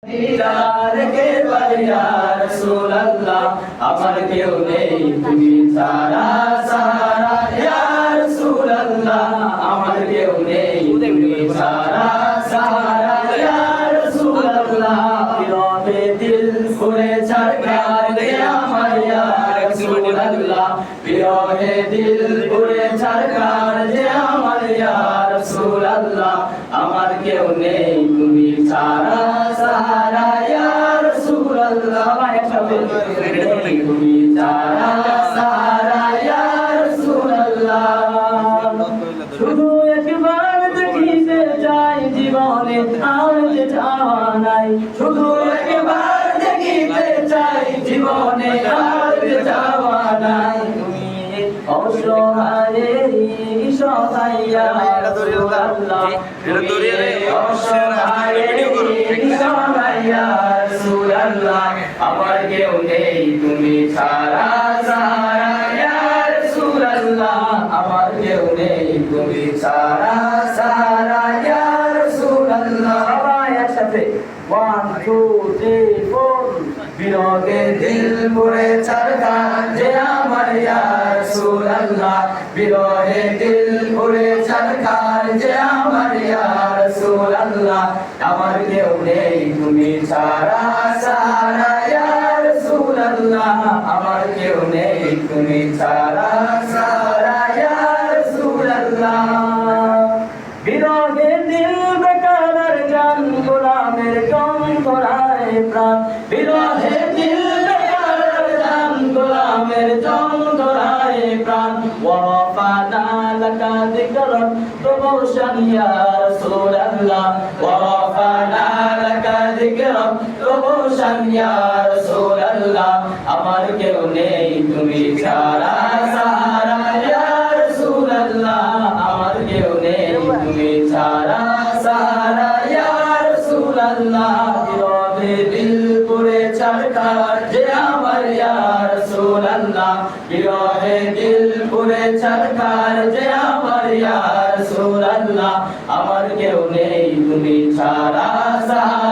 দিদার কে বলিয়া রাসূলুল্লাহ আমার কেউ নেই তুমি ছাড়া সাহারা ইয়া রাসূলুল্লাহ আমার কেউ নেই তুমি ছাড়া সাহারা ইয়া রাসূলুল্লাহ বিরহে দিল ফুলে ছাড়কার দে আমার ইয়া রাসূলুল্লাহ বিরহে দিল ফুলে ছাড়কার দে আমার ইয়া রাসূলুল্লাহ আমার কেউ নেই তুমি ছাড়া সাহারা ইয়া রাসূলুল্লাহ তুমি ছাড়া সাহারা ইয়া রাসূলুল্লাহ শুধু একবার দেখিতে চাই জীবনে আর যে চাওয়া নাই শুধু একবার দেখিতে চাই জীবনে আর যে চাওয়া নাই তুমি অসহায়ের সহায় ইয়া রাসূলুল্লাহ আমার কেউ নেই তুমি ছাড়া সাহারা ইয়া রাসূলুল্লাহ আমার কেউ নেই তুমি ছাড়া সাহারা ইয়া রাসূলুল্লাহ সবাই একসাথে 1 2 3 4 বিরহে দিল পুরে ছাড়কার যে আমার ইয়া রাসূলুল্লাহ বিরহে দিল পুরে ছাড়কার যে আমার ইয়া রাসূলুল্লাহ আমার কেউ নেই তুমি ছাড়া সাহারা ইয়া রাসূলুল্লাহ আমার কেউ নেই তুমি ছাড়া সাহারা ইয়া রাসূলুল্লাহ বিরহে দিল বেকার জান গোলামের যন্ত্রণায় প্রাণ বিরহে দিল বেকার জান গোলামের যন্ত্রণায় প্রাণ ওয়াফানা লাকা যিকরান প্রমোশন ইয়া রাসূলুল্লাহ ওয়াফানা লাকা যিকরান প্রমোশন ইয়া রাসূলুল্লাহ আমার কেউ নেই তুমি ছাড়া সাহারা ইয়া রাসূলুল্লাহ আমার কেউ নেই তুমি ছাড়া সাহারা ইয়া রাসূলুল্লাহ বিরহে দিল পুরে ছাড়কার যে আমার ইয়া রাসূলুল্লাহ বিরহে দিল পুরে ছাড়কার যে আমার ইয়া রাসূলুল্লাহ আমার কেউ নেই তুমি ছাড়া সাহারা